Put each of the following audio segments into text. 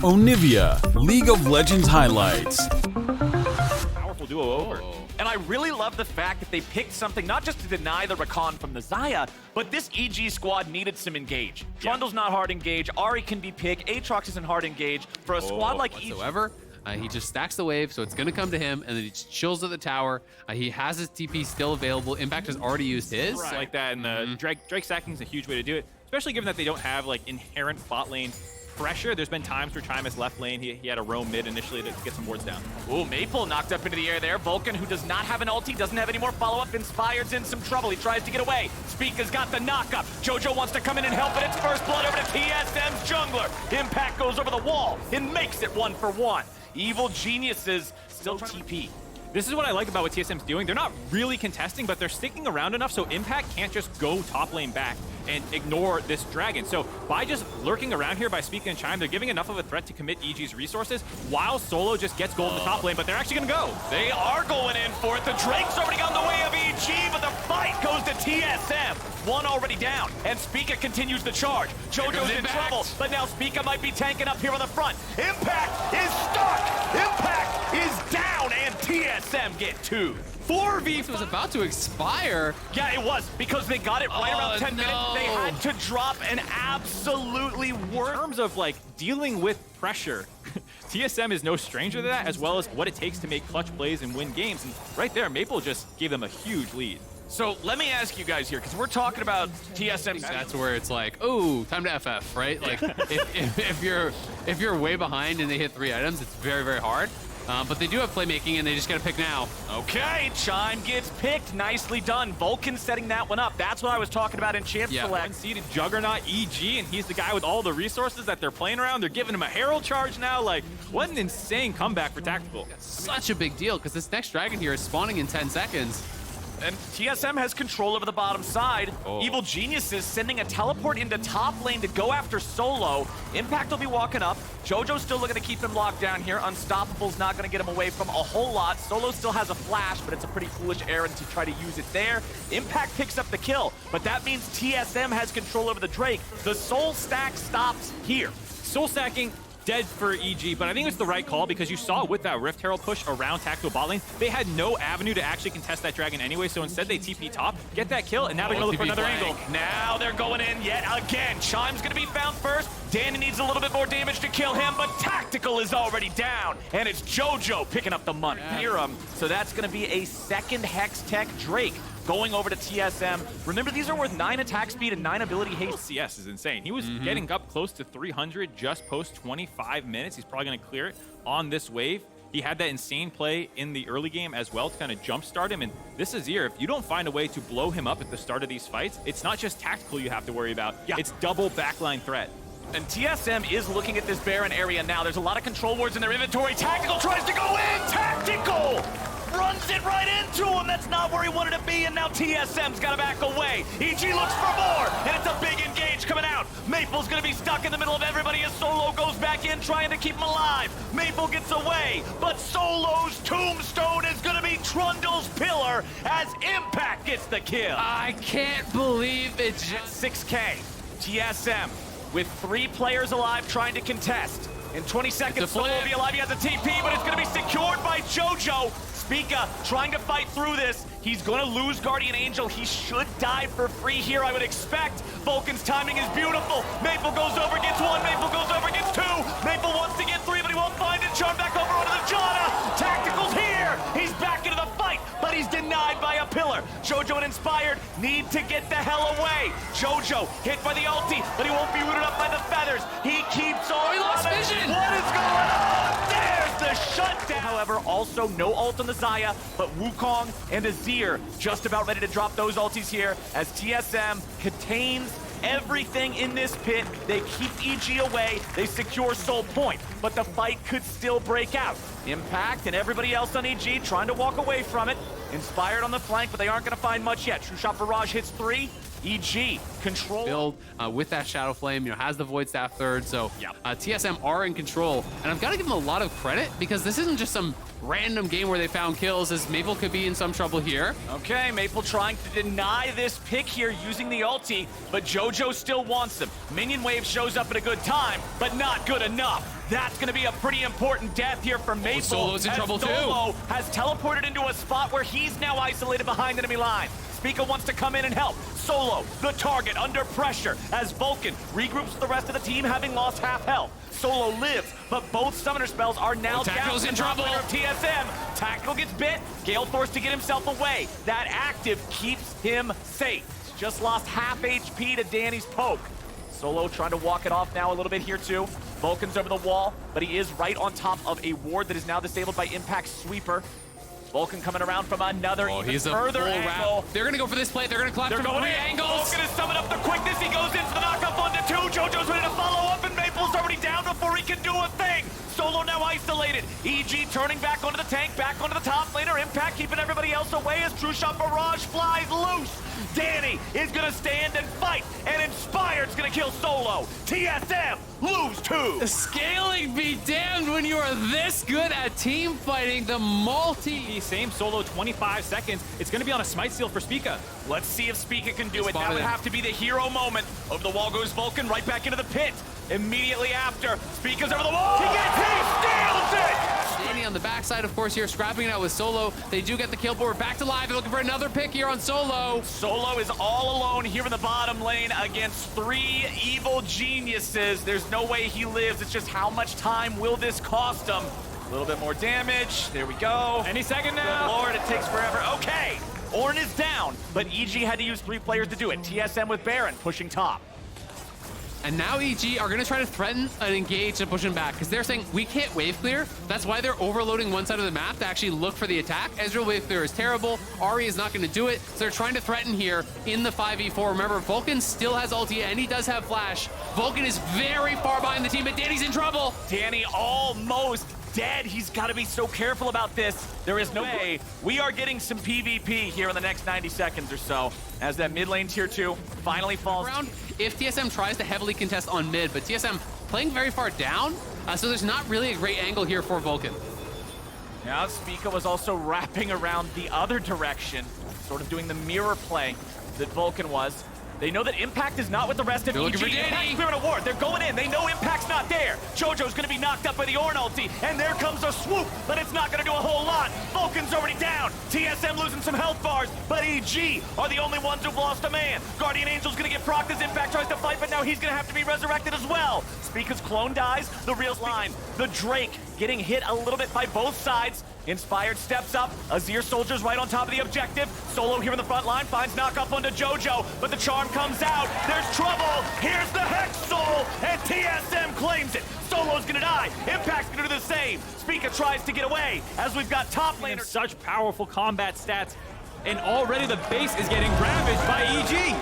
Onivia, League of Legends highlights. Powerful duo over. And I really love the fact that they picked something not just to deny the recon from the Xayah, but this EG squad needed some engage. Trundle's not hard engage, Ahri can be picked, Aatrox isn't hard engage. For a squad like EG... whatsoever. He just stacks the wave, so it's going to come to him, and then he just chills at the tower. He has his TP still available. Impact has already used his. Right. Like that, and the Drake stacking is a huge way to do it, especially given that they don't have like inherent bot lane pressure. There's been times where Chime has left lane. He had a roam mid initially to get some wards down. Ooh, Maple knocked up into the air there. Vulcan, who does not have an ulti, doesn't have any more follow-up. Inspired's in some trouble. He tries to get away. Spica's got the knock-up. Jojo wants to come in and help, but it's first blood over to TSM's jungler. Impact goes over the wall and makes it 1-for-1. Evil Geniuses still TP. This is what I like about what TSM's doing. They're not really contesting, but they're sticking around enough so Impact can't just go top lane back and ignore this dragon. So by just lurking around here by Spica and Chime, they're giving enough of a threat to commit EG's resources while Solo just gets gold in the top lane, but they're actually gonna go. They are going in for it. The Drake's already got in the way of EG, but the fight goes to TSM. One already down, and Spica continues the charge. Jojo's in trouble, but now Spica might be tanking up here on the front. Impact is stuck! Impact is down, and TSM get 2. 4v was about to expire. Yeah, it was, because they got it right around 10 minutes. They had to drop an absolutely worst. In terms of like dealing with pressure, TSM is no stranger to that, as well as what it takes to make clutch plays and win games. And right there, Maple just gave them a huge lead. So let me ask you guys here, because we're talking about TSM. That's where it's like, oh, time to FF, right? Like, if you're way behind and they hit 3 items, it's very, very hard. But they do have playmaking, and they just got to pick now. Okay, Chime gets picked. Nicely done. Vulcan setting that one up. That's what I was talking about in Champ Select. Unseeded Juggernaut EG, and he's the guy with all the resources that they're playing around. They're giving him a Herald charge now. Like, what an insane comeback for Tactical. Such a big deal, because this next dragon here is spawning in 10 seconds. And TSM has control over the bottom side. Evil Geniuses sending a teleport into top lane to go after Solo. Impact will be walking up. Jojo's still looking to keep him locked down here. Unstoppable's not going to get him away from a whole lot. Solo still has a flash, but it's a pretty foolish errand to try to use it there. Impact picks up the kill, but that means TSM has control over the Drake. The Soul stack stops here. Soul stacking dead for EG, but I think it's the right call because you saw with that Rift Herald push around Tactical bot lane, they had no avenue to actually contest that dragon anyway, so instead they TP top, get that kill, and now they're gonna look for another angle. Now they're going in yet again. Chime's gonna be found first. Danny needs a little bit more damage to kill him, but Tactical is already down, and it's Jojo picking up the money. So that's gonna be a second Hex Tech Drake going over to TSM. Remember, these are worth 9 attack speed and 9 ability haste. LCS is insane. He was getting up close to 300 just post 25 minutes. He's probably going to clear it on this wave. He had that insane play in the early game as well to kind of jumpstart him. And this Azir, if you don't find a way to blow him up at the start of these fights, it's not just Tactical you have to worry about. It's double backline threat. And TSM is looking at this Baron area now. There's a lot of control wards in their inventory. Tactical tries to go in. Tactical runs it right into him. That's not where he wanted to be, and now TSM's got to back away. EG looks for more, and it's a big engage coming out. Maple's going to be stuck in the middle of everybody as Solo goes back in, trying to keep him alive. Maple gets away, but Solo's tombstone is going to be Trundle's pillar as Impact gets the kill. I can't believe it. 6K. TSM with 3 players alive trying to contest. In 20 seconds, Solo will be alive. He has a TP, but it's going to be secured by Jojo. Spica trying to fight through this. He's going to lose Guardian Angel. He should die for free here, I would expect. Vulcan's timing is beautiful. Maple goes over, gets 1. Maple goes over, gets 2. Maple wants to get 3, but he won't find it. Charm back over onto the Janna. Tactical's here. He's back into the fight, but he's denied by a pillar. Jojo and Inspired need to get the hell away. Jojo hit by the ulti, but he won't be rooted up by the feathers. He keeps on. He lost vision. What is going on? There's the shutdown. However, also no ult on the Xayah, but Wukong and Azir just about ready to drop those ultis here as TSM contains everything in this pit. They keep EG away, they secure Soul Point, but the fight could still break out. Impact and everybody else on EG trying to walk away from it. Inspired on the flank, but they aren't going to find much yet. True Shot Barrage hits 3. EG, control. Build with that Shadow Flame, has the Void Staff third, so Yep. TSM are in control. And I've got to give them a lot of credit because this isn't just some random game where they found kills, as Maple could be in some trouble here. Okay, Maple trying to deny this pick here using the ulti, but JoJo still wants him. Minion Wave shows up at a good time, but not good enough. That's going to be a pretty important death here for Maple. Solo's in as trouble too. Solo has teleported into a spot where he's now isolated behind enemy line. Spica wants to come in and help. Solo, the target, under pressure as Vulcan regroups with the rest of the team, having lost half health. Solo lives, but both summoner spells are now down. Tactical's in trouble. Of TSM. Tactical gets bit. Gale forced to get himself away. That active keeps him safe. Just lost half HP to Danny's poke. Solo trying to walk it off now a little bit here too. Vulcan's over the wall, but he is right on top of a ward that is now disabled by Impact's sweeper. Vulcan coming around from another even He's a further full angle. wrap. They're going to go for this play. They're going to collapse They're from going 3 in. angles. Vulcan is summon up the quickness. He goes into the knockup onto 2. JoJo's ready to follow up, and Maple's already down before he can do a thing. Solo now isolated. EG turning back onto the tank, back onto the top laner. Impact keeping everybody else away as True Shot Barrage flies loose. Danny is going to stand and fight, and Inspired's going to kill Solo. TSM lose 2. Scaling be damned when you are this good at team fighting. The multi. Same Solo, 25 seconds. It's going to be on a smite steal for Spica. Let's see if Spica can do it. Spotted That would him. have to be the hero moment. Over the wall goes Vulcan, right back into the pit. Immediately after, Spica's over the wall. He steals it! Danny on the backside, of course, here scrapping it out with Solo. They do get the kill, but we're back to live. They're looking for another pick here on Solo. Solo is all alone here in the bottom lane against 3 evil geniuses. There's no way he lives. It's just how much time will this cost him? A little bit more damage. There we go. Any second now. Good Lord, it takes forever. Okay, Ornn is down, but EG had to use 3 players to do it. TSM with Baron pushing top. And now EG are going to try to threaten and engage and push him back because they're saying we can't wave clear. That's why they're overloading one side of the map to actually look for the attack. Ezreal wave clear is terrible. Ahri is not going to do it. So they're trying to threaten here in the 5v4. Remember, Vulcan still has ulti and he does have flash. Vulcan is very far behind the team, but Danny's in trouble. Danny almost dead. He's got to be so careful about this. There is no way. We are getting some PvP here in the next 90 seconds or so as that mid lane tier 2 finally falls. Round if TSM tries to heavily contest on mid, but TSM playing very far down, so there's not really a great angle here for Vulcan. Now Spica was also wrapping around the other direction, sort of doing the mirror play that Vulcan was. They know that Impact is not with the rest of They're EG. looking for Danny. Impact's clearing a ward. They're going in. They know Impact's not there. JoJo's going to be knocked up by the Ornn ulti, and there comes a swoop, but it's not going to do a whole lot. Vulcan's already down. TSM losing some health bars, but EG are the only ones who've lost a man. Guardian Angel's going to get procced as Impact tries to fight, but now he's going to have to be resurrected as well. Spica's clone dies. The real line. The Drake getting hit a little bit by both sides. Inspired steps up. Azir soldiers right on top of the objective. Solo here in the front line finds knock-up onto JoJo, but the charm comes out. There's trouble. Here's the Hex Soul, and TSM claims it. Solo's gonna die. Impact's gonna do the same. Spica tries to get away as we've got top And laner. such powerful combat stats. And already the base is getting ravaged by EG.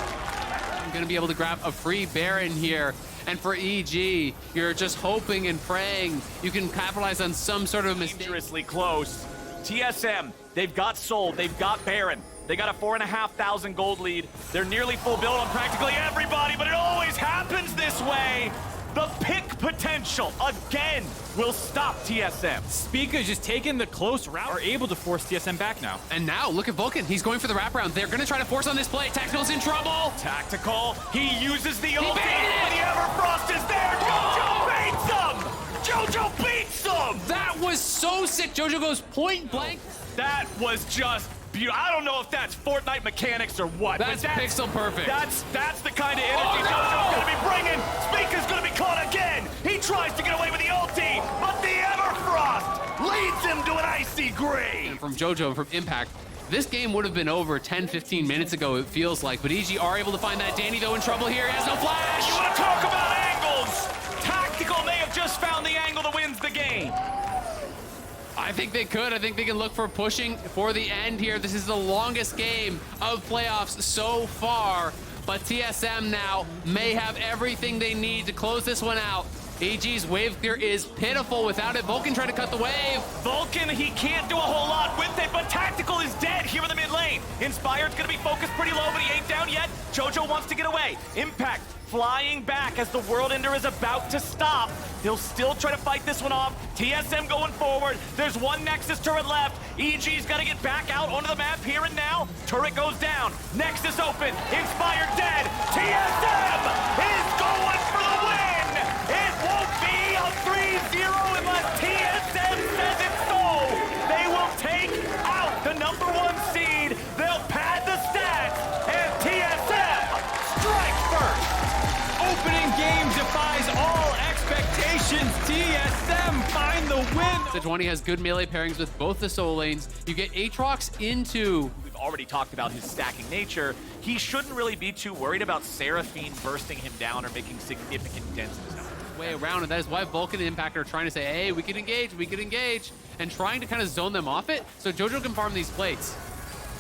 I'm going to be able to grab a free Baron here. And for EG, you're just hoping and praying you can capitalize on some sort of mistake. Dangerously close. TSM, they've got Soul, they've got Baron. They got a 4,500 gold lead. They're nearly full build on practically everybody, but it always happens this way. The pick potential, again, will stop TSM. Spica just taking the close route, are able to force TSM back now. And now, look at Vulcan. He's going for the wraparound. They're going to try to force on this play. Tactical's in trouble. Tactical, he uses the ulti, baited it! and the Everfrost is there. JoJo beats him! JoJo beats him! That was so sick. JoJo goes point blank. That was just beautiful. I don't know if that's Fortnite mechanics or what. but That's pixel perfect. That's the kind of energy JoJo's gonna be bringing. Spica's gonna be caught again. He tries to get away with the ulti, but the Everfrost leads him to an icy grave. And from JoJo and from Impact, this game would have been over 10-15 minutes ago, it feels like. But EG are able to find that. Danny, though, in trouble here. He has no You flash. want to talk about angles? Tactical may have just found the angle that wins the game. I think they could. I think they can look for pushing for the end here. This is the longest game of playoffs so far. But TSM now may have everything they need to close this one out EG's wave clear is pitiful without it. Vulcan trying to cut the wave. Vulcan, he can't do a whole lot with it, but Tactical is dead here in the mid lane. Inspired's gonna be focused pretty low, but he ain't down yet. Jojo wants to get away. Impact flying back as the World Ender is about to stop. They'll still try to fight this one off. TSM going forward. There's one Nexus turret left. EG's got to get back out onto the map here and now. Turret goes down. Nexus open. Inspired dead. TSM is going for the win. It won't be a 3-0 unless TSM says it's so. They will take out the #1 seed. They'll pad the stats, and TSM strike first. Opening game defies all expectations. TSM find the win. Sejuani has good melee pairings with both the solo lanes. You get Aatrox into... We've already talked about his stacking nature. He shouldn't really be too worried about Seraphine bursting him down or making significant dents in his health. way around, and that is why Vulcan and Impact are trying to say, hey, we can engage, and trying to kind of zone them off it so Jojo can farm these plates.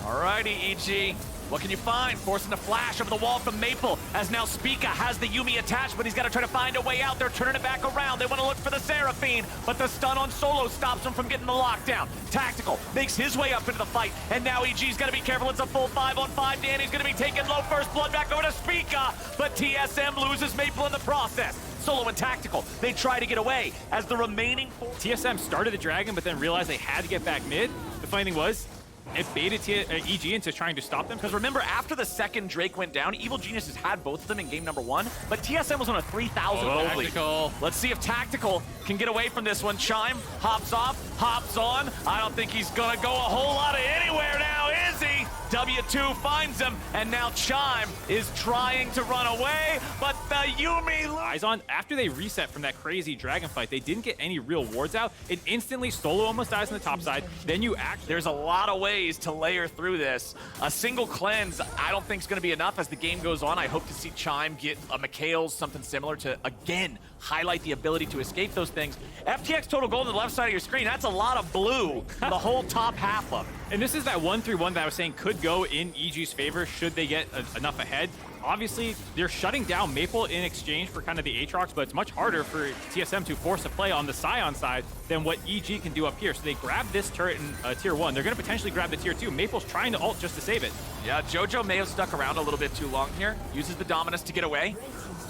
Alrighty, EG. What can you find? Forcing a flash over the wall from Maple, as now Spica has the Yuumi attached, but he's got to try to find a way out. They're turning it back around. They want to look for the Seraphine, but the stun on Solo stops him from getting the lockdown. Tactical makes his way up into the fight, and now EG's got to be careful. It's a full 5-on-5. Danny's going to be taking low first blood back over to Spica, but TSM loses Maple in the process. Solo and Tactical, they try to get away as the remaining four... TSM started the Dragon, but then realized they had to get back mid. The funny thing was, it baited EG into trying to stop them. Because remember, after the second Drake went down, Evil Geniuses had both of them in game number 1, but TSM was on a 3,000 gold lead. Let's see if Tactical can get away from this one. Chime hops off, hops on. I don't think he's gonna go a whole lot of anywhere now, is he? W2 finds him, and now Chime is trying to run away, but the Yuumi... Eyes on, after they reset from that crazy Dragon fight, they didn't get any real wards out. It instantly Solo almost dies on the top side. Then you act. There's a lot of ways to layer through this. A single cleanse, I don't think is going to be enough as the game goes on. I hope to see Chime get a Mikhail's, something similar to, again, highlight the ability to escape those things. FTX total gold on the left side of your screen, that's a lot of blue, the whole top half of it. And this is that 1-3-1 that I was saying could go in EG's favor should they get enough ahead. Obviously, they're shutting down Maple in exchange for kind of the Aatrox, but it's much harder for TSM to force a play on the Scion side than what EG can do up here. So they grab this turret in tier 1. They're going to potentially grab the tier 2. Maple's trying to ult just to save it. Yeah, Jojo may have stuck around a little bit too long here. Uses the Dominus to get away.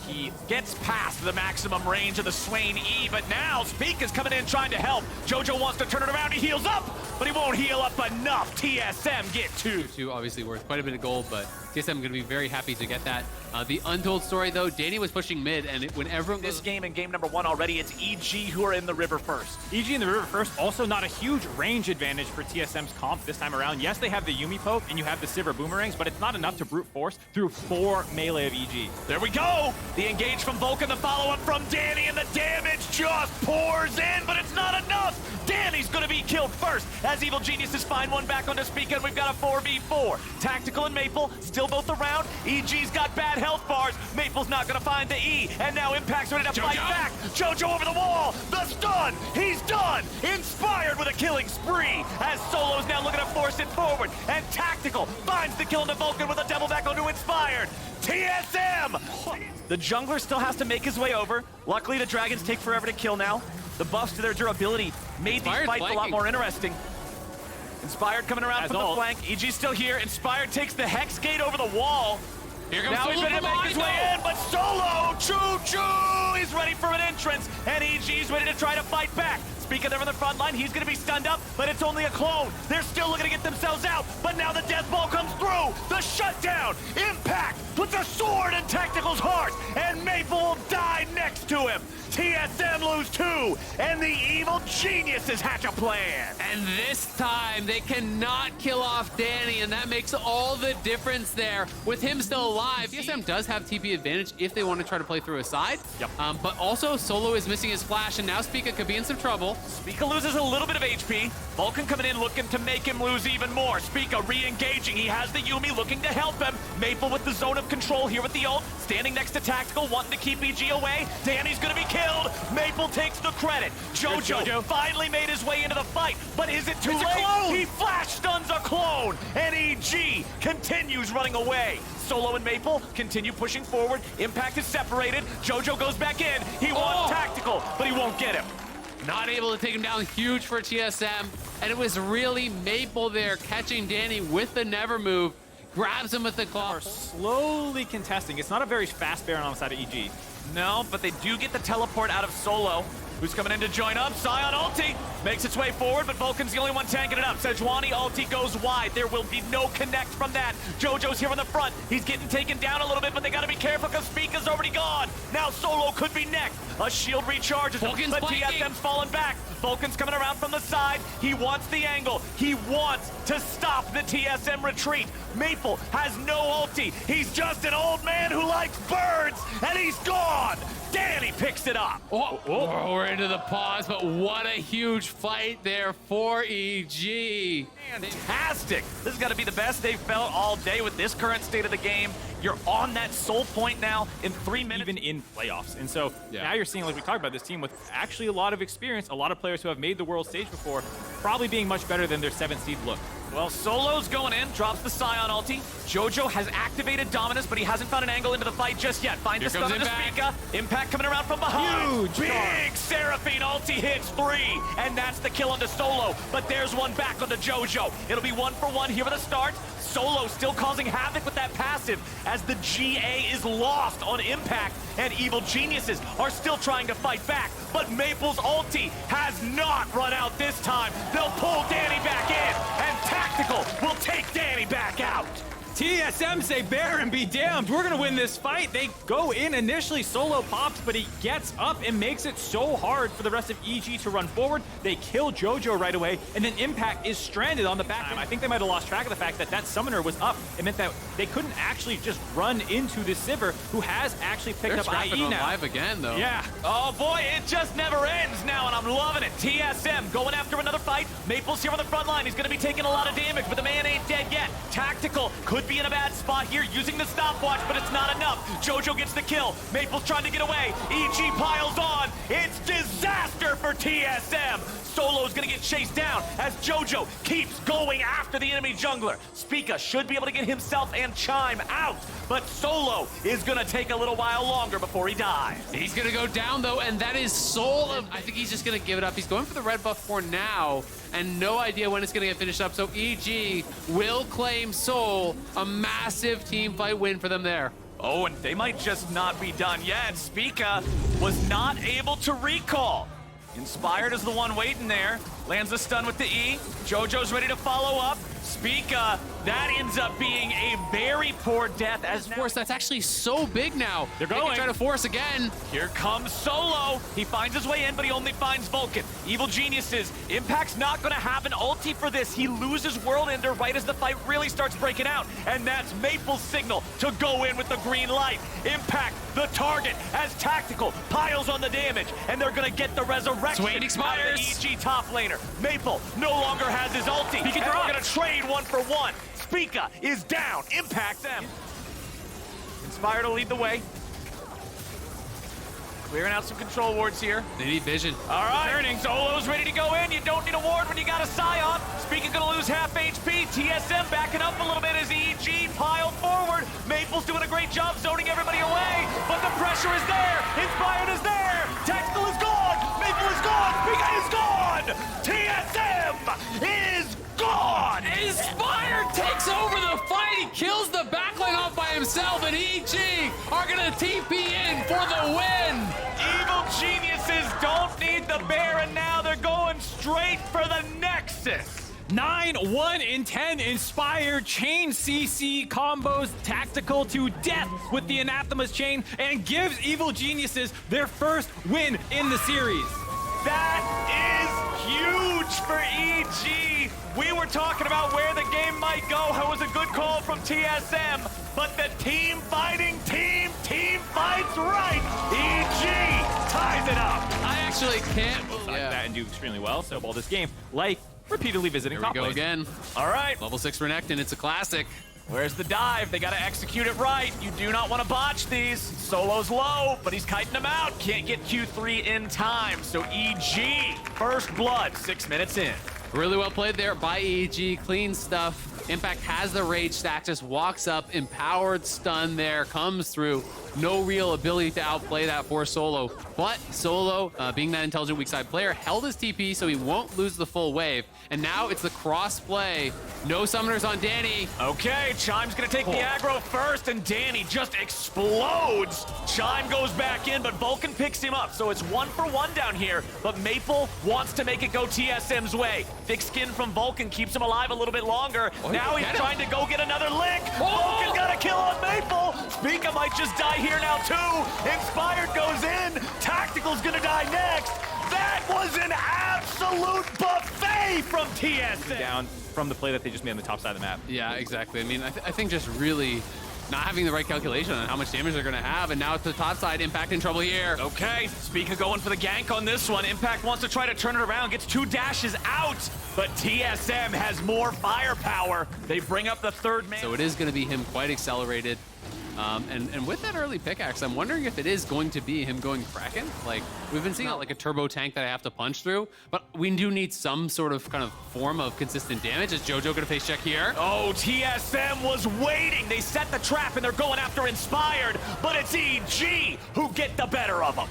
He gets past the maximum range of the Swain E, but now Speak is coming in trying to help. Jojo wants to turn it around. He heals up, but he won't heal up enough. TSM get 2. Obviously worth quite a bit of gold, but TSM going to be very happy to get that. The untold story, though, Danny was pushing mid, and when everyone this game in game number 1 already, it's EG who are in the river first. EG in the river first, also not a huge range advantage for TSM's comp this time around. Yes, they have the Yuumi poke, and you have the Sivir boomerangs, but it's not enough to brute force through 4 melee of EG. There we go! The engage from Vulcan, the follow-up from Danny, and the damage just pours in, but it's not enough! Danny's gonna be killed first, as Evil Geniuses find one back onto Spica, and we've got a 4v4. Tactical and Maple, still both around. EG's got bad health bars. Maple's not gonna find the E, and now Impact's ready to fight back. Jojo over the wall, the stun, he's done! Inspired with a killing spree, as Solo's now looking to force it forward, and Tactical finds the kill into Vulcan with a double back onto Inspired. TSM! The jungler still has to make his way over. Luckily, the dragons take forever to kill now. The buffs to their durability made these fights a lot more interesting. Inspired coming around from the flank. EG's still here. Inspired takes the Hex Gate over the wall. Here comes now he's ready to make his way in, but Solo! Choo-choo! He's ready for an entrance, and EG's ready to try to fight back. Spica there on the front line, he's going to be stunned up, but it's only a clone. They're still looking to get themselves out, but now the death ball comes through. The shutdown! Impact puts a sword in Tactical's heart, and Maple will die next to him. TSM lose 2, and the Evil Geniuses hatch a plan. And this time, they cannot kill off Danny, and that makes all the difference there. With him still alive, TSM does have TP advantage if they want to try to play through a side. Yep. But also, Solo is missing his flash, and now Spica could be in some trouble. Spica loses a little bit of HP. Vulcan coming in looking to make him lose even more. Spica re-engaging. He has the Yuumi looking to help him. Maple with the zone of control here with the ult. Standing next to Tactical, wanting to keep EG away. Danny's going to be killed. killed. Maple takes the credit. Jojo finally made his way into the fight, but is it too late? He flash stuns a clone, and EG continues running away. Solo and Maple continue pushing forward. Impact is separated. Jojo goes back in. He wants Tactical, but he won't get him. Not able to take him down, huge for TSM. And it was really Maple there catching Danny with the never move. Grabs him with the claw. Are slowly contesting. It's not a very fast Baron on the side of EG. No, but they do get the teleport out of Solo, who's coming in to join up. Sion ulti makes its way forward, but Vulcan's the only one tanking it up. Sejuani ulti goes wide. There will be no connect from that. Jojo's here on the front. He's getting taken down a little bit, but they gotta be careful because Spica's already gone. Now Solo could be next. A shield recharges, Vulcan's but flanking. TSM's falling back. Vulcan's coming around from the side. He wants the angle. He wants to stop the TSM retreat. Maple has no ulti. He's just an old man who likes birds, and he's gone. Danny picks it up. We're into the pause, but what a huge fight there for EG. Fantastic. This has got to be the best they've felt all day with this current state of the game. You're on that soul point now in 3 minutes. Even in playoffs. And so now you're seeing, like we talked about, this team with actually a lot of experience, a lot of players who have made the world stage before, probably being much better than their 7th seed look. Well, Solo's going in, drops the Sion ulti. Jojo has activated Dominus, but he hasn't found an angle into the fight just yet. Finds the stun on the Spica. Impact coming around from behind. Huge Big Seraphine ulti hits 3, and that's the kill onto Solo. But there's one back onto Jojo. It'll be 1-for-1 here at the start. Solo still causing havoc with that passive as the GA is lost on Impact, and Evil Geniuses are still trying to fight back. But Maple's ulti has not run out this time. They'll pull Danny back in, and Tactical will take Danny back out. TSM say Baron be damned. We're going to win this fight. They go in initially. Solo pops, but he gets up and makes it so hard for the rest of EG to run forward. They kill Jojo right away, and then Impact is stranded on the back end. I think they might have lost track of the fact that that summoner was up. It meant that they couldn't actually just run into this Sivir, who has actually picked up IE now. Live again, though. Yeah. Oh, boy, it just never ends now, and I'm loving it. TSM going after another fight. Maple's here on the front line. He's going to be taking a lot of damage, but the man ain't dead yet. Tactical could be in a bad spot here using the stopwatch, but it's not enough. Jojo gets the kill. Maple's trying to get away. EG piles on. It's disaster for TSM. Solo's gonna get chased down as Jojo keeps going after the enemy jungler. Spica should be able to get himself and Chime out, but Solo is gonna take a little while longer before he dies. He's gonna go down though, and that is Soul. I think he's just gonna give it up. He's going for the red buff for now, and no idea when it's gonna get finished up. So EG will claim Soul. A massive team fight win for them there. Oh, and they might just not be done yet. Spica was not able to recall. Inspired is the one waiting there. Lands a stun with the E. Jojo's ready to follow up. Spica, that ends up being a very poor death as Force, that's actually so big now. They're They going. can try to force again. Here comes Solo. He finds his way in, but he only finds Vulcan. Evil Geniuses. Impact's not going to have an ulti for this. He loses World Ender right as the fight really starts breaking out. And that's Maple's signal to go in with the green light. Impact, the target, as Tactical piles on the damage. And they're going to get the resurrection Swain expires. out of the EG top laner. Maple no longer has his ulti. And they're going to trade 1-for-1. Spica is down. Impact them. Inspire to lead the way. Clearing out some control wards here. They need vision. All right, Solo's ready to go in. You don't need a ward when you got a Scion. Spica gonna lose half HP. TSM backing up a little bit as EG piled forward. Maple's doing a great job zoning everybody away, but the pressure is there. Inspired is there. Tactical is gone. Maple is gone. Spica is gone. TSM is gone. Inspire takes over the fight. He kills the backline off by himself, and EG are gonna TP in for the win. Evil Geniuses don't need the Baron now. They're going straight for the Nexus. 9-1-10 Inspired chain CC combos Tactical to death with the Anathema's chain and gives Evil Geniuses their first win in the series. That is huge for EG. We were talking about where the game might go. It was a good call from TSM, but the team fighting team fights right. EG ties it up. I actually can't. That and do extremely well. So ball this game like repeatedly visiting Here we top go lane. again. All right. Level 6 Renekton, it's a classic. Where's the dive? They gotta execute it right. You do not want to botch these. Solo's low, but he's kiting them out. Can't get Q3 in time. So EG, first blood, 6 minutes in. Really well played there by EG. Clean stuff. Impact has the rage stack, just walks up, empowered stun there, comes through. No real ability to outplay that for Solo. But Solo, being that intelligent weak side player, held his TP so he won't lose the full wave. And now it's the cross play. No summoners on Danny. Okay, Chime's gonna take the aggro first, and Danny just explodes. Chime goes back in, but Vulcan picks him up, so it's 1-for-1 down here. But Maple wants to make it go TSM's way. Thick skin from Vulcan keeps him alive a little bit longer. Now he's trying to go get another lick. Vulcan got a kill on Maple. Spica might just die here now too. Inspired goes in. Tactical's gonna die next. That was an absolute buffet from TSM. Down from the play that they just made on the top side of the map. Yeah, exactly. I mean, I think just really not having the right calculation on how much damage they're going to have, and now it's the top side. Impact in trouble here. Okay, Spica going for the gank on this one. Impact wants to try to turn it around, gets 2 dashes out, but TSM has more firepower. They bring up the third man. So it is going to be him quite accelerated. And with that early pickaxe, I'm wondering if it is going to be him going Kraken. Like, we've been seeing like a turbo tank that I have to punch through, but we do need some sort of kind of form of consistent damage. Is JoJo going to face check here? Oh, TSM was waiting. They set the trap and they're going after Inspired, but it's EG who get the better of them.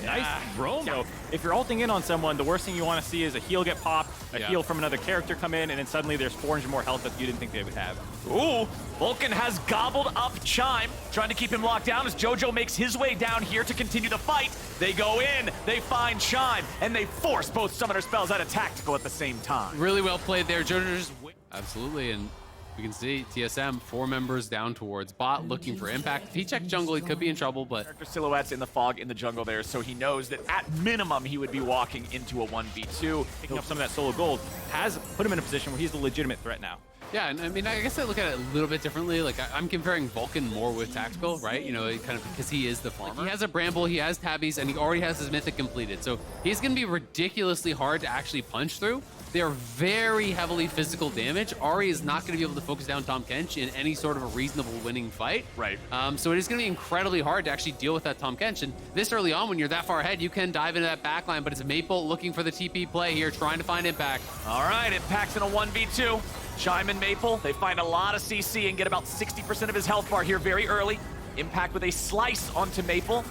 Nice roam, though. If you're ulting in on someone, the worst thing you want to see is a heal get popped, a heal from another character come in, and then suddenly there's 400 more health that you didn't think they would have. Ooh, Vulcan has gobbled up Chime, trying to keep him locked down as JoJo makes his way down here to continue the fight. They go in, they find Chime, and they force both summoner spells out of Tactical at the same time. Really well played there. JoJo just... Absolutely, and we can see TSM, 4 members down towards bot, looking for impact. If he checked jungle, he could be in trouble, but... Character silhouettes in the fog in the jungle there, so he knows that at minimum he would be walking into a 1v2. Picking up some of that solo gold has put him in a position where he's the legitimate threat now. Yeah, and I mean, I guess I look at it a little bit differently. Like, I'm comparing Vulcan more with Tactical, right? You know, kind of because he is the farmer. Like, he has a Bramble, he has Tabbies, and he already has his Mythic completed. So he's going to be ridiculously hard to actually punch through. They are very heavily physical damage. Ahri is not going to be able to focus down Tahm Kench in any sort of a reasonable winning fight. Right. So it is going to be incredibly hard to actually deal with that Tahm Kench. And this early on, when you're that far ahead, you can dive into that backline, but it's Maple looking for the TP play here, trying to find impact. All right, Impact's in a 1v2. Chime and Maple, they find a lot of CC and get about 60% of his health bar here very early. Impact with a slice onto Maple.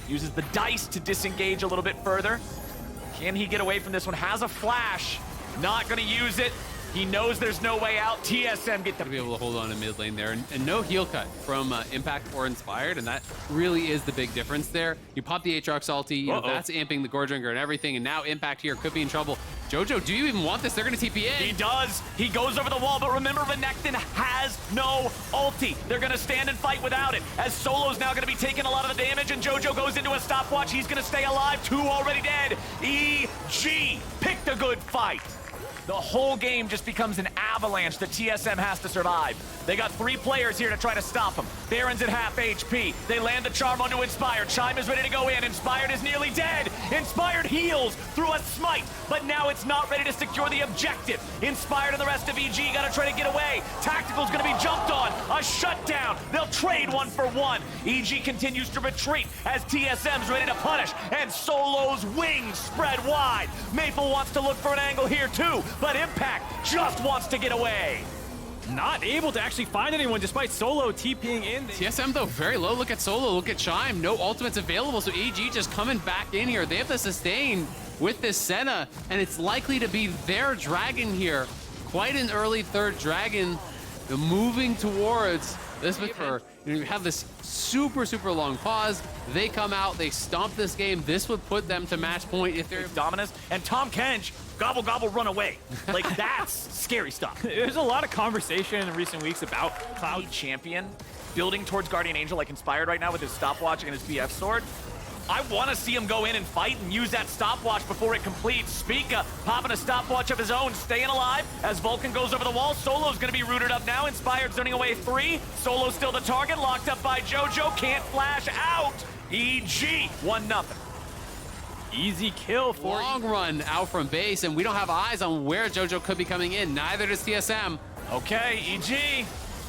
Uses the dice to disengage a little bit further. Can he get away from this one? Has a flash. Not going to use it. He knows there's no way out. TSM get the... To be able to hold on in mid lane there. And no heal cut from Impact or Inspired, and that really is the big difference there. You pop the Aatrox ulti, you know, that's amping the Gore Drinker and everything, and now Impact here could be in trouble. JoJo, do you even want this? They're going to TP in. He does. He goes over the wall, but remember, Renekton has no ulti. They're going to stand and fight without it, as Solo's now going to be taking a lot of the damage, and JoJo goes into a stopwatch. He's going to stay alive. 2 already dead. EG picked a good fight. The whole game just becomes an avalanche that TSM has to survive. They got 3 players here to try to stop him. Baron's at half HP. They land the charm onto Inspired. Chime is ready to go in. Inspired is nearly dead. Inspired heals through a smite, but now it's not ready to secure the objective. Inspired and the rest of EG gotta try to get away. Tactical's gonna be jumped on. A shutdown. They'll trade 1 for 1. EG continues to retreat as TSM's ready to punish, and Solo's wings spread wide. Maple wants to look for an angle here too, but Impact just wants to get away. Not able to actually find anyone despite Solo TPing in. TSM, though, very low. Look at Solo, look at Chime. No ultimates available, so EG just coming back in here. They have to sustain with this Senna, and it's likely to be their dragon here. Quite an early 3rd dragon moving towards this Viper. You have this super, super long pause. They come out, they stomp this game. This would put them to match point if they're Dominus, and Tahm Kench, gobble, gobble, run away. Like, that's scary stuff. There's a lot of conversation in recent weeks about Cloud champion building towards Guardian Angel like Inspired right now with his stopwatch and his BF sword. I want to see him go in and fight and use that stopwatch before it completes. Spica popping a stopwatch of his own, staying alive as Vulcan goes over the wall. Solo's going to be rooted up now. Inspired zoning away 3. Solo still the target, locked up by JoJo. Can't flash out. EG 1-0. easy kill for long run out from base, and we don't have eyes on where JoJo could be coming in. Neither does TSM. Okay, EG.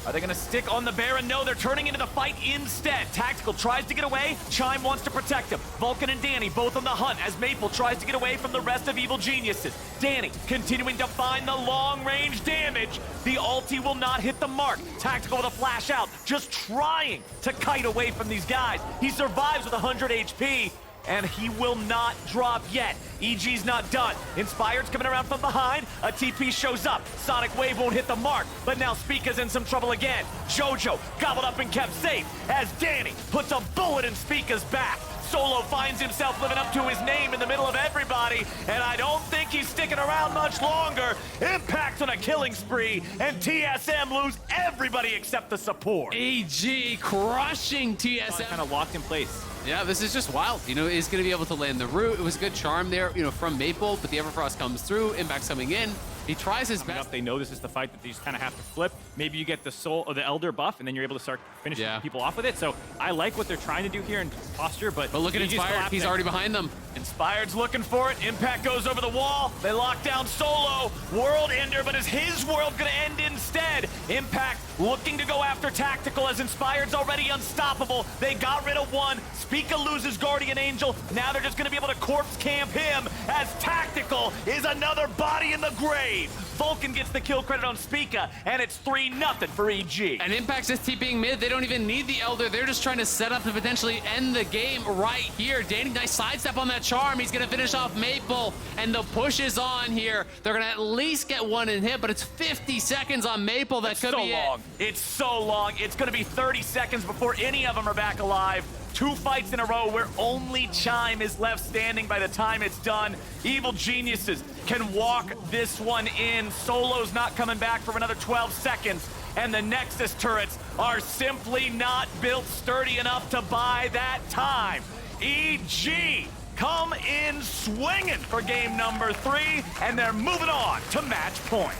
Are they going to stick on the Baron? No, they're turning into the fight instead. Tactical tries to get away. Chime wants to protect him. Vulcan and Danny both on the hunt as Maple tries to get away from the rest of Evil Geniuses. Danny continuing to find the long-range damage. The ulti will not hit the mark. Tactical with a flash out, just trying to kite away from these guys. He survives with 100 HP. And he will not drop yet. EG's not done. Inspired's coming around from behind. A TP shows up. Sonic Wave won't hit the mark, but now Spica's in some trouble again. Jojo gobbled up and kept safe as Danny puts a bullet in Spica's back. Solo finds himself living up to his name in the middle of everybody, and I don't think he's sticking around much longer. Impact on a killing spree, and TSM lose everybody except the support. AG crushing TSM. Kind of locked in place. Yeah, this is just wild. You know, he's going to be able to land the root. It was a good charm there, you know, from Maple, but the Everfrost comes through. Impact's coming in. He tries his best. They know this is the fight that they just kind of have to flip. Maybe you get the soul or the Elder buff, and then you're able to start finishing people off with it. So I like what they're trying to do here in posture, but look at Inspired. He's already behind them. Inspired's looking for it. Impact goes over the wall. They lock down Solo. World Ender, but is his world going to end instead? Impact looking to go after Tactical as Inspired's already unstoppable. They got rid of one. Spica loses Guardian Angel. Now they're just going to be able to corpse camp him as Tactical is another body in the grave. Vulcan gets the kill credit on Spica, and it's 3-0 for EG. And Impact's just TPing mid. They don't even need the Elder. They're just trying to set up to potentially end the game right here. Danny, nice sidestep on that charm. He's going to finish off Maple, and the push is on here. They're going to at least get one in hit, but it's 50 seconds on Maple. That could be it. It's so long. It's going to be 30 seconds before any of them are back alive. 2 fights in a row where only Chime is left standing by the time it's done. Evil Geniuses can walk this one in. Solo's not coming back for another 12 seconds. And the Nexus turrets are simply not built sturdy enough to buy that time. EG come in swinging for game number 3, and they're moving on to match point.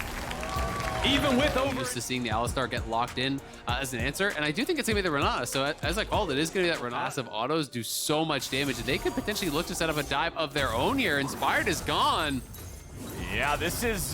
Even with used to seeing the Alistar get locked in as an answer, and I do think it's gonna be the Renata. So as I called it, is gonna be that Renata. Massive autos do so much damage, and they could potentially look to set up a dive of their own here. Inspired is gone. Yeah, this is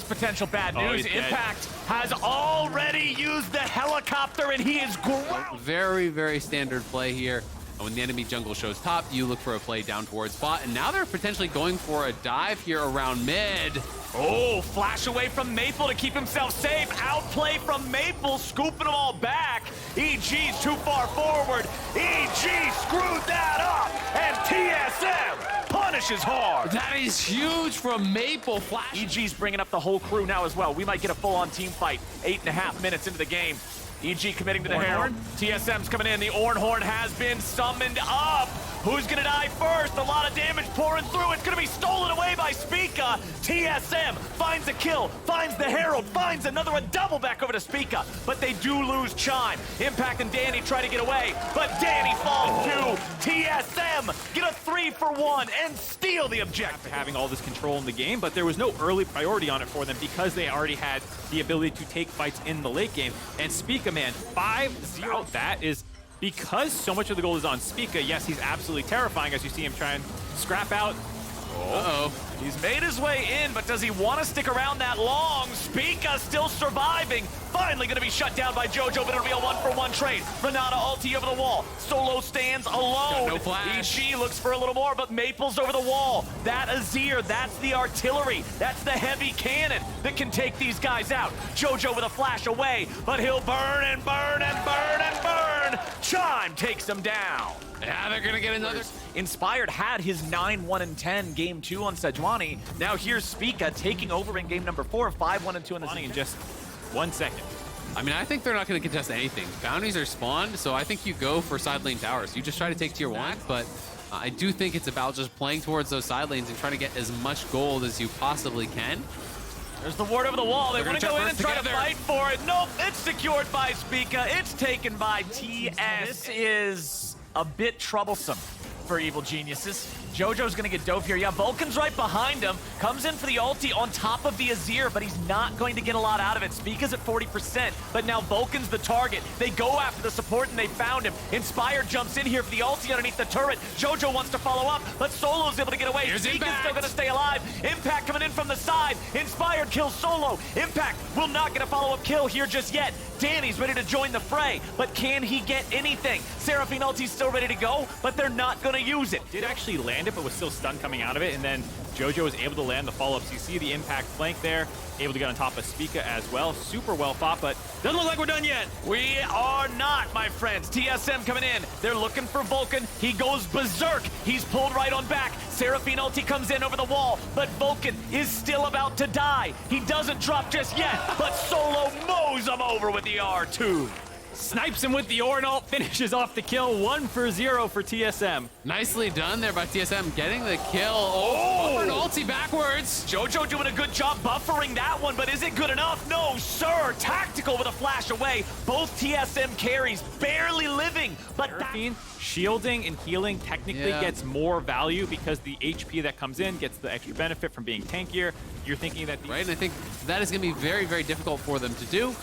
potential bad news. Impact has already used the helicopter, and he is ground. Very, very standard play here. And when the enemy jungle shows top, you look for a play down towards bot, and now they're potentially going for a dive here around mid. Oh, flash away from Maple to keep himself safe. Outplay from Maple, scooping them all back. EG's too far forward. EG screwed that up, and TSM punishes hard. That is huge from Maple. Flash. EG's bringing up the whole crew now as well. We might get a full-on team fight 8.5 minutes into the game. EG committing to the Herald. TSM's coming in. The Ornhorn has been summoned up. Who's gonna die first? A lot of damage pouring through. It's gonna be stolen away by Spica. TSM finds a kill, finds the Herald, finds a double back over to Spica. But they do lose Chime. Impact and Danny try to get away, but Danny falls too. TSM get a 3-for-1 and steal the objective. After having all this control in the game, but there was no early priority on it for them because they already had the ability to take fights in the late game. And Spica, man, 5-0, that is because so much of the gold is on Spica. Yes, he's absolutely terrifying as you see him try and scrap out. Uh-oh. He's made his way in, but does he want to stick around that long? Spica still surviving. Finally going to be shut down by Jojo, but it'll be a 1-for-1 trade. Renata ulti over the wall. Solo stands alone. No flash. EG looks for a little more, but Maple's over the wall. That Azir, that's the artillery. That's the heavy cannon that can take these guys out. Jojo with a flash away, but he'll burn and burn and burn and burn. Chime takes him down. Yeah, they're gonna get another. Inspired had his 9-1-10 game 2 on Sejuani. Now here's Spica taking over in game number 4, 5-1-2 in the In just 1 second. I mean, I think they're not going to contest anything. Bounties are spawned, so I think you go for side lane towers. You just try to take tier 1, but I do think it's about just playing towards those side lanes and trying to get as much gold as you possibly can. There's the ward over the wall. They want to go in and try to fight for it. Nope, it's secured by Spica. It's taken by TS. This is a bit troublesome for Evil Geniuses. Jojo's gonna get dove here. Yeah, Vulcan's right behind him. Comes in for the ulti on top of the Azir, but he's not going to get a lot out of it. Spica's at 40%, but now Vulcan's the target. They go after the support and they found him. Inspired jumps in here for the ulti underneath the turret. Jojo wants to follow up, but Solo's able to get away. Spica's still gonna stay alive. Impact coming in from the side. Inspired kills Solo. Impact will not get a follow-up kill here just yet. Danny's ready to join the fray, but can he get anything? Seraphine ulti's still ready to go, but they're not gonna use it. Did actually land it, but was still stunned coming out of it, and then Jojo was able to land the follow-up CC, the impact flank there, able to get on top of Spica as well. Super well fought, but doesn't look like we're done yet. We are not, my friends. TSM coming in. They're looking for Vulcan. He goes berserk. He's pulled right on back. Seraphine ulti comes in over the wall, but Vulcan is still about to die. He doesn't drop just yet, but Solo mows him over with the R2. Snipes him with the Ornalt, finishes off the kill. 1-for-0 for TSM. Nicely done there by TSM, getting the kill. Oh, an ulti backwards. Jojo doing a good job buffering that one, but is it good enough? No, sir. Tactical with a flash away. Both TSM carries barely living, but Seraphine shielding and healing technically gets more value because the HP that comes in gets the extra benefit from being tankier. You're thinking that right, and I think that is going to be very, very difficult for them to do.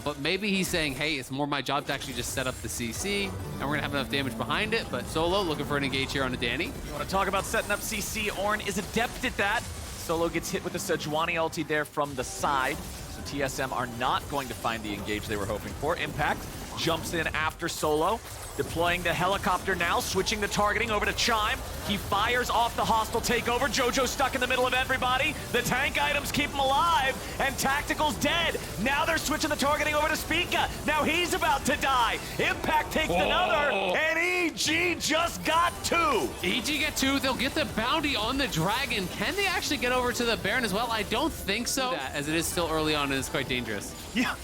But maybe he's saying, hey, it's more my job to actually just set up the CC, and we're going to have enough damage behind it. But Solo looking for an engage here on a Danny. You want to talk about setting up CC? Ornn is adept at that. Solo gets hit with the Sejuani ulti there from the side. So TSM are not going to find the engage they were hoping for. Impact jumps in after Solo. Deploying the helicopter now, switching the targeting over to Chime. He fires off the hostile takeover. Jojo stuck in the middle of everybody. The tank items keep him alive, and Tactical's dead. Now they're switching the targeting over to Spica. Now he's about to die. Impact takes another, and EG just got 2. EG get 2, they'll get the bounty on the Dragon. Can they actually get over to the Baron as well? I don't think so, as it is still early on and it's quite dangerous.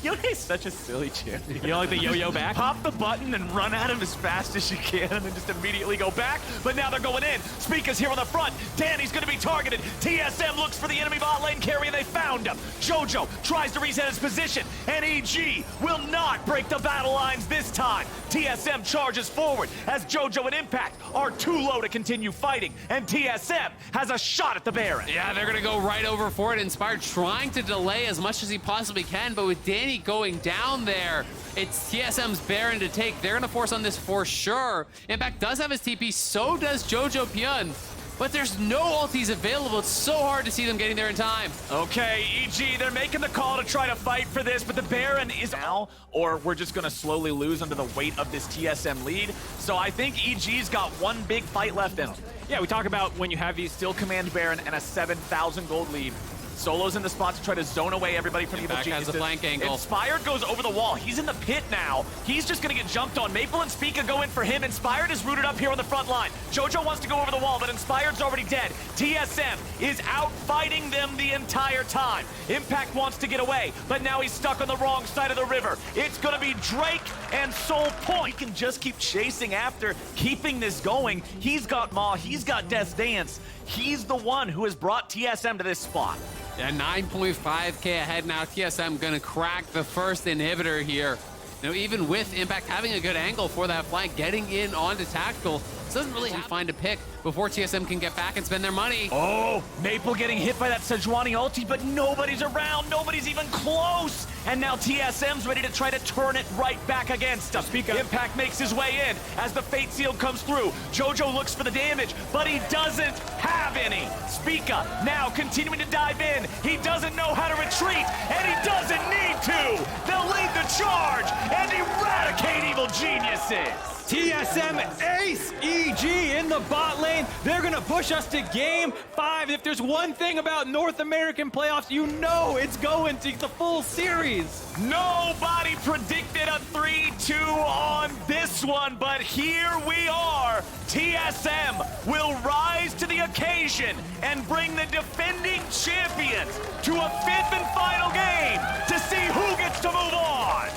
Yone's such a silly champion. You know, like the yo-yo back? Pop the button and run at him as fast as you can and then just immediately go back. But now they're going in. Spica's here on the front. Danny's going to be targeted. TSM looks for the enemy bot lane carry and they found him. Jojo tries to reset his position and EG will not break the battle lines this time. TSM charges forward as Jojo and Impact are too low to continue fighting, and TSM has a shot at the Baron. Yeah, they're going to go right over for it. Inspired trying to delay as much as he possibly can, but with Danny going down there, it's TSM's Baron to take. They're going to force on this for sure. Impact does have his TP, so does Jojo Pyun. But there's no ultis available. It's so hard to see them getting there in time. Okay, EG, they're making the call to try to fight for this, but the Baron is now, or we're just going to slowly lose under the weight of this TSM lead. So I think EG's got one big fight left in him. Yeah, we talk about when you have these Still command Baron and a 7,000 gold lead. Solo's in the spot to try to zone away everybody from Evil Geniuses. Has the flank angle. Inspired goes over the wall. He's in the pit now. He's just going to get jumped on. Maple and Spica go in for him. Inspired is rooted up here on the front line. Jojo wants to go over the wall, but Inspired's already dead. TSM is out fighting them the entire time. Impact wants to get away, but now he's stuck on the wrong side of the river. It's going to be Drake and Soul Point. He can just keep chasing after, keeping this going. He's got Maw. He's got Death's Dance. He's the one who has brought TSM to this spot. Yeah, 9.5k ahead now. TSM gonna crack the first inhibitor here. Now, even with Impact having a good angle for that flank, getting in onto Tactical, doesn't really find a pick before TSM can get back and spend their money. Oh, Maple getting hit by that Sejuani ulti, but nobody's around. Nobody's even close. And now TSM's ready to try to turn it right back against him. Impact makes his way in as the Fate Seal comes through. Jojo looks for the damage, but he doesn't have any. Spica now continuing to dive in. He doesn't know how to retreat, and he doesn't need to. They'll lead the charge and eradicate Evil Geniuses. TSM ace EG in the bot lane. They're going to push us to game 5. If there's one thing about North American playoffs, you know it's going to the full series. Nobody predicted a 3-2 on this one, but here we are. TSM will rise to the occasion and bring the defending champions to a 5th and final game to see who gets to move on.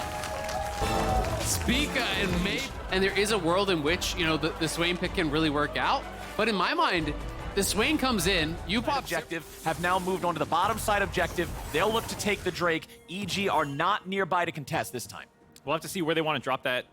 Spica and Mate, and there is a world in which, you know, the Swain pick can really work out. But in my mind, the Swain comes in, you pop objective, have now moved on to the bottom side objective. They'll look to take the Drake. EG are not nearby to contest this time. We'll have to see where they want to drop that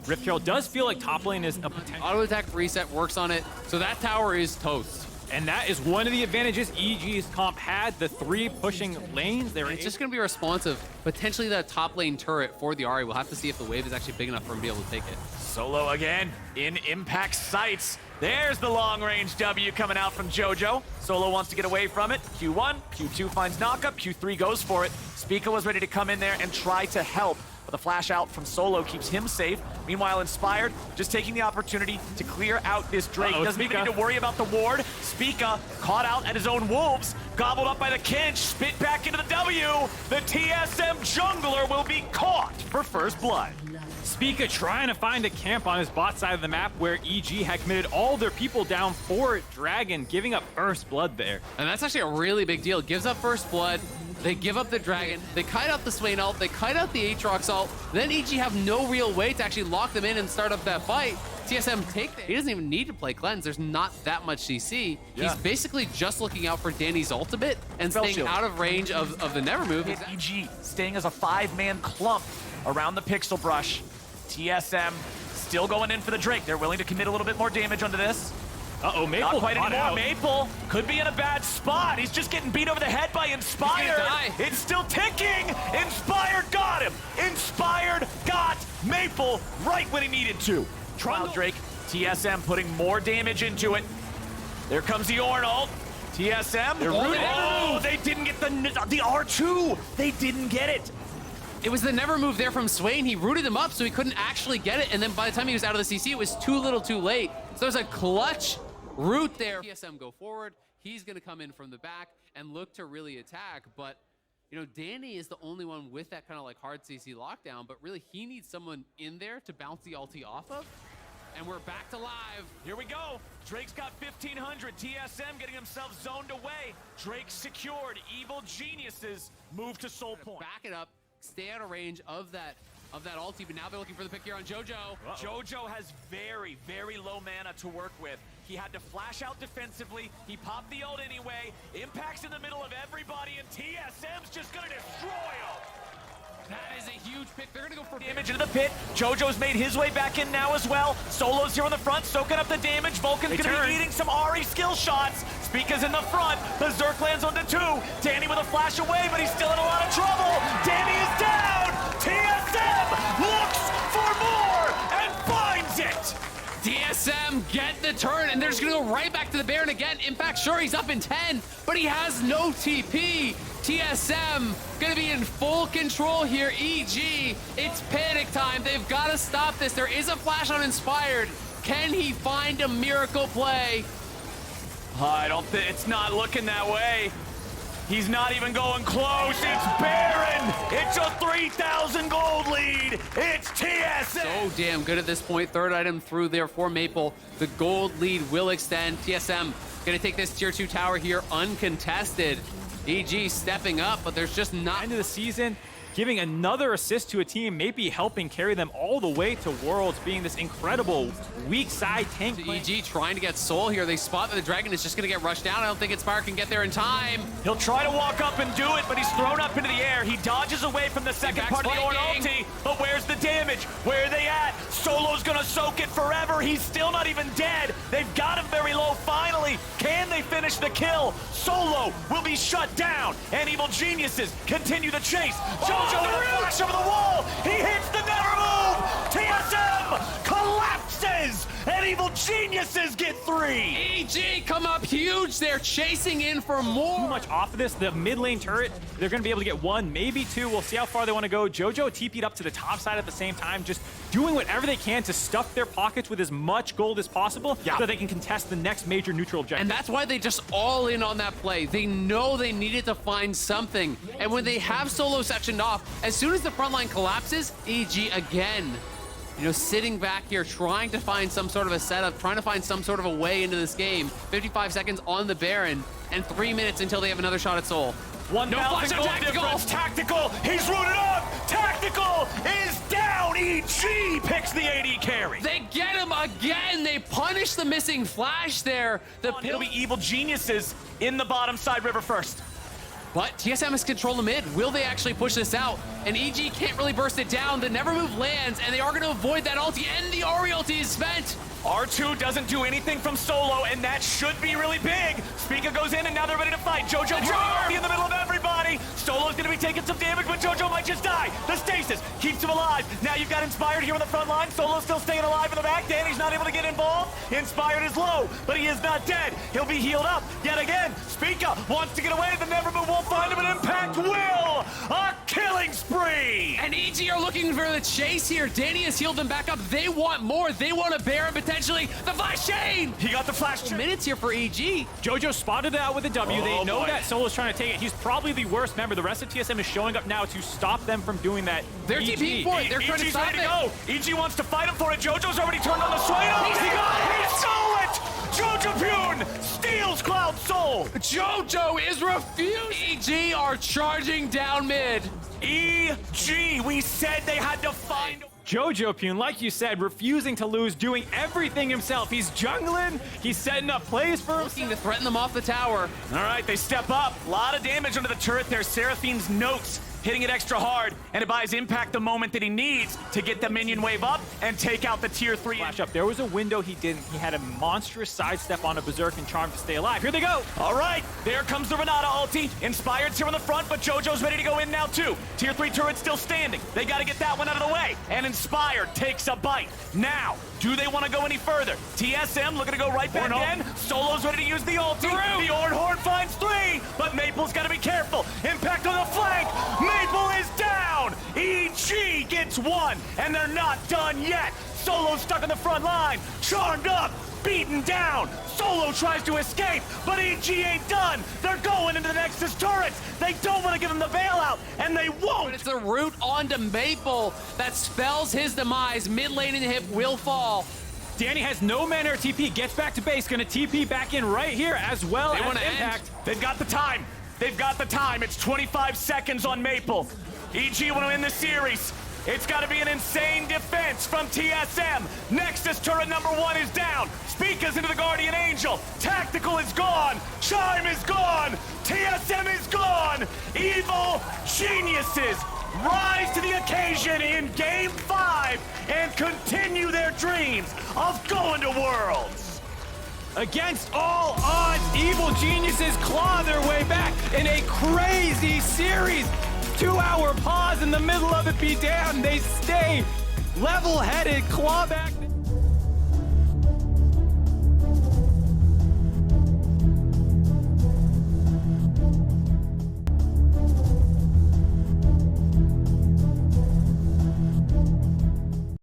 Rift Herald. Does feel like top lane is a potential. Auto attack reset works on it, so that tower is toast. And that is one of the advantages EG's comp had, the 3 pushing lanes. It's just going to be responsive. Potentially that top lane turret for the Ahri. We'll have to see if the wave is actually big enough for him to be able to take it. Solo again in Impact sights. There's the long-range W coming out from Jojo. Solo wants to get away from it. Q1, Q2 finds knockup, Q3 goes for it. Spica was ready to come in there and try to help. but the flash out from Solo keeps him safe. Meanwhile, Inspired just taking the opportunity to clear out this Drake. Doesn't even need to worry about the ward. Spica caught out at his own wolves, gobbled up by the Kinch, spit back into the W. The TSM jungler will be caught for first blood. Spica trying to find a camp on his bot side of the map where EG had committed all their people down for Dragon, giving up first blood there. And that's actually a really big deal. Gives up first blood. They give up the Dragon. They kite out the Swain ult. They kite out the Aatrox ult. Then EG have no real way to actually lock them in and start up that fight. TSM take that. He doesn't even need to play Cleanse. There's not that much CC. Yeah. He's basically just looking out for Danny's ultimate and staying shield out of range of the Never Move. EG staying as a 5-man clump around the Pixel Brush. TSM still going in for the Drake. They're willing to commit a little bit more damage onto this. Uh-oh, Maple Not quite caught anymore. out. Maple could be in a bad spot. He's just getting beat over the head by Inspired. die. It's still ticking. Inspired got him. Inspired got Maple right when he needed to. Trial Drake. TSM putting more damage into it. There comes the Ornn ult. TSM. They're rooting. Oh, they didn't get the R2. They didn't get it. It was the Never Move there from Swain. He rooted him up so he couldn't actually get it. And then by the time he was out of the CC, it was too little too late. So there's a clutch root there. TSM go forward. He's going to come in from the back and look to really attack. But, you know, Danny is the only one with that kind of like hard CC lockdown. But really, he needs someone in there to bounce the ulti off of. And we're back to live. Here we go. Drake's got 1,500. TSM getting himself zoned away. Drake secured. Evil Geniuses move to Soul Point. Back it up. Stay out of range of that ulti, but now they're looking for the pick here on JoJo. JoJo has very, very low mana to work with. He had to flash out defensively. He popped the ult anyway. Impact's in the middle of everybody, and TSM's just gonna destroy him. That is a huge pick. They're gonna go for Damage into the pit. JoJo's made his way back in now as well. Solo's here on the front, soaking up the damage. Vulcan's gonna be eating some Ahri skill shots. Spica's in the front. Berserk lands onto 2. Danny with a flash away, but he's still in a lot of trouble. Danny is down. TSM looks for more and finds it. TSM get the turn, and they're just gonna go right back to the Baron again. Impact, sure, he's up in 10, but he has no TP. TSM gonna be in full control here. EG, it's panic time. They've got to stop this. There is a flash on Inspired. Can he find a miracle play? I don't think it's not looking that way. He's not even going close. It's Baron. It's a 3,000 gold lead. It's TSM. So damn good at this point. Third item through there for Maple. The gold lead will extend. TSM gonna take this tier 2 tower here uncontested. EG stepping up, but there's just not... End of the season, giving another assist to a team, maybe helping carry them all the way to Worlds, being this incredible weak side tank. EG trying to get Soul here. They spot that the Dragon is just going to get rushed down. I don't think Inspire can get there in time. He'll try to walk up and do it, but he's thrown up into the air. He dodges away from the second part of the Ornn ulti, but where's the damage? Where are they at? Solo's gonna soak it forever. He's still not even dead. They've got him very low finally. Can they finish the kill? Solo will be shut down, and Evil Geniuses continue the chase. JoJo with a flash over the wall. He hits the Never Move. TSM collapses, and Evil Geniuses get 3. EG come up huge. They're chasing in for more. Too much off of this. The mid lane turret, they're going to be able to get 1, maybe 2. We'll see how far they want to go. JoJo TP'd up to the top side at the same time, just doing whatever they can to stuff their pockets with as much gold as possible so that they can contest the next major neutral objective. And that's why they just all in on that play. They know they needed to find something. And when they have Solo sectioned off, as soon as the front line collapses, EG again, you know, sitting back here, trying to find some sort of a setup, trying to find some sort of a way into this game. 55 seconds on the Baron, and 3 minutes until they have another shot at Soul. 1,000 gold difference. Tactical, he's rooted up. Tactical is down. EG picks the AD carry. They get him again. They punish the missing flash there. It'll be Evil Geniuses in the bottom side river first. But TSM has control the mid. Will they actually push this out? And EG can't really burst it down. The Never Move lands, and they are going to avoid that ulti, and the Ahri ulti is spent. R2 doesn't do anything from Solo, and that should be really big. Spica goes in, and now they're ready to fight. JoJo in the middle of everybody. Solo's going to be taking some damage, but JoJo might just die. The stasis keeps him alive. Now you've got Inspired here on the front line. Solo's still staying alive in the back. Danny's not able to get involved. Inspired is low, but he is not dead. He'll be healed up yet again. Spica wants to get away. The Never Move won't find him, and Impact will! A killing spree! And EG are looking for the chase here. Danny has healed them back up. They want more. They want a bear and potentially the Vice Chain. He got the flash. Minutes here for EG. Jojo spotted it out with a W. They know boy. that Solo's trying to take it. He's probably the worst member. The rest of TSM is showing up now to stop them from doing that. They're EG. TP for it. They're trying to EG's stop ready it. to go. EG wants to fight him for it. Jojo's already turned on the swing. Oh, He's got it. He stole it! Jojo Pune steals Cloud Soul. Jojo is refused. EG are charging down mid. EG, we said they had to find... Jojo Pune, like you said, refusing to lose, doing everything himself. He's jungling, he's setting up plays for him. Looking to threaten them off the tower. All right, they step up. A lot of damage under the turret there. Seraphine's notes hitting it extra hard, and it buys Impact the moment that he needs to get the minion wave up and take out the tier 3. Flash up. There was a window he didn't. He had a monstrous sidestep on a Berserk and Charm to stay alive. Here they go. All right, there comes the Renata ulti. Inspired's here on the front, but Jojo's ready to go in now too. Tier 3 turret still standing. They got to get that one out of the way. And Inspired takes a bite. Now, do they want to go any further? TSM looking to go right back in. Solo's ready to use the ulti. The Ornhorn finds 3, but Maple's got to be careful. Impact on the flank. Maple is down. EG gets 1, and they're not done yet. Solo's stuck in the front line. Charmed up. Beaten down. Solo tries to escape, but EG ain't done. They're going into the Nexus turrets. They don't want to give him the bailout, and they won't. But it's the root onto Maple that spells his demise. Mid lane in the hip will fall. Danny has no mana or TP, gets back to base, gonna TP back in right here as well They as wanna Impact. They've got the time. They've got the time. It's 25 seconds on Maple. EG want to win the series. It's got to be an insane defense from TSM. Nexus turret number 1 is down. Speaka's into the Guardian Angel. Tactical is gone. Chime is gone. TSM is gone. Evil geniuses rise to the occasion in Game 5 and continue their dreams of going to Worlds. Against all odds, Evil Geniuses claw their way back in a crazy series. 2-hour pause in the middle of it be damned. They stay level-headed, claw back.